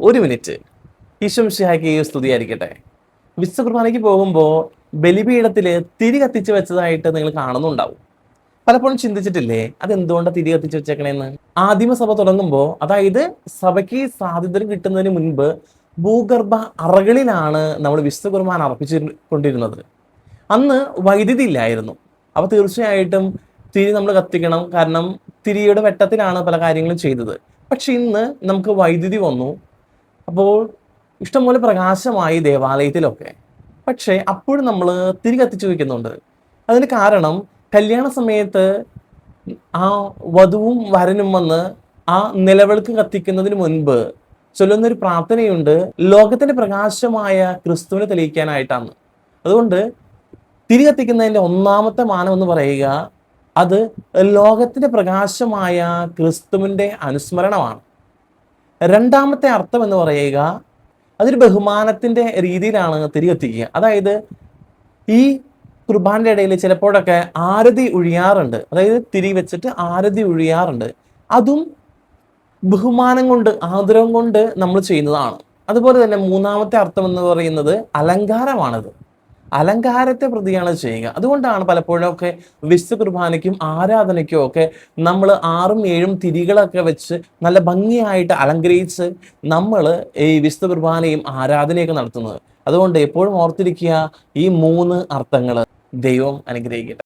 ഒരു മിനിറ്റ്. ഈശോ മിശിഹായ്ക്ക് സ്തുതിയായിരിക്കട്ടെ. വിശുദ്ധ കുർബാനയ്ക്ക് പോകുമ്പോൾ ബലിപീഠത്തിൽ തിരി കത്തിച്ച് വെച്ചതായിട്ട് നിങ്ങൾ കാണുന്നുണ്ടാവും. പലപ്പോഴും ചിന്തിച്ചിട്ടില്ലേ അതെന്തുകൊണ്ടാണ് തിരി കത്തിച്ച് വെച്ചേക്കണേന്ന്? ആദിമസഭ തുടങ്ങുമ്പോൾ, അതായത് സഭയ്ക്ക് സ്വാതന്ത്ര്യം കിട്ടുന്നതിന് മുൻപ് ഭൂഗർഭ അറകളിലാണ് നമ്മൾ വിശുദ്ധ കുർബാന അർപ്പിച്ചുകൊണ്ടിരുന്നത്. അന്ന് വൈദ്യുതി ഇല്ലായിരുന്നു. അപ്പോൾ തീർച്ചയായിട്ടും തിരി നമ്മൾ കത്തിക്കണം. കാരണം തിരിയുടെ വെട്ടത്തിലാണ് പല കാര്യങ്ങളും ചെയ്തത്. പക്ഷെ ഇന്ന് നമുക്ക് വൈദ്യുതി വന്നു. അപ്പോൾ ഇഷ്ടംപോലെ പ്രകാശമായി ദേവാലയത്തിലൊക്കെ. പക്ഷേ അപ്പോഴും നമ്മൾ തിരി കത്തിച്ചു വയ്ക്കുന്നുണ്ട്. അതിന് കാരണം കല്യാണ സമയത്ത് ആ വധുവും വരനും വന്ന് ആ നിലവിളക്ക് കത്തിക്കുന്നതിന് മുൻപ് ചൊല്ലുന്നൊരു പ്രാർത്ഥനയുണ്ട്, ലോകത്തിന്റെ പ്രകാശമായ ക്രിസ്തുവിനെ തെളിയിക്കാനായിട്ടാണ്. അതുകൊണ്ട് തിരി കത്തിക്കുന്നതിൻ്റെ ഒന്നാമത്തെ മാനം എന്ന് പറയുക അത് ലോകത്തിന്റെ പ്രകാശമായ ക്രിസ്തുവിൻ്റെ അനുസ്മരണമാണ്. രണ്ടാമത്തെ അർത്ഥം എന്ന് പറയുക അതൊരു ബഹുമാനത്തിന്റെ രീതിയിലാണ് തിരി കത്തിക്കുക. അതായത് ഈ കുർബാനയുടെ ഇടയിൽ ചിലപ്പോഴൊക്കെ ആരതി ഒഴിയാറുണ്ട്. അതായത് തിരി വെച്ചിട്ട് ആരതി ഒഴിയാറുണ്ട്. അതും ബഹുമാനം കൊണ്ട്, ആദരവും കൊണ്ട് നമ്മൾ ചെയ്യുന്നതാണ്. അതുപോലെ തന്നെ മൂന്നാമത്തെ അർത്ഥം എന്ന് പറയുന്നത് അലങ്കാരമാണത്. അലങ്കാരത്തെ പ്രതിയാണ് ചെയ്യുക. അതുകൊണ്ടാണ് പലപ്പോഴൊക്കെ വിശുദ്ധ കുർബാനയ്ക്കും ആരാധനയ്ക്കും ഒക്കെ നമ്മൾ 6ഉം 7ഉം തിരികളൊക്കെ വെച്ച് നല്ല ഭംഗിയായിട്ട് അലങ്കരിച്ച് നമ്മൾ ഈ വിശുദ്ധ കുർബാനയും ആരാധനയൊക്കെ നടത്തുന്നത്. അതുകൊണ്ട് എപ്പോഴും ഓർത്തിരിക്കുക ഈ 3 അർത്ഥങ്ങൾ. ദൈവം അനുഗ്രഹിക്കട്ടെ.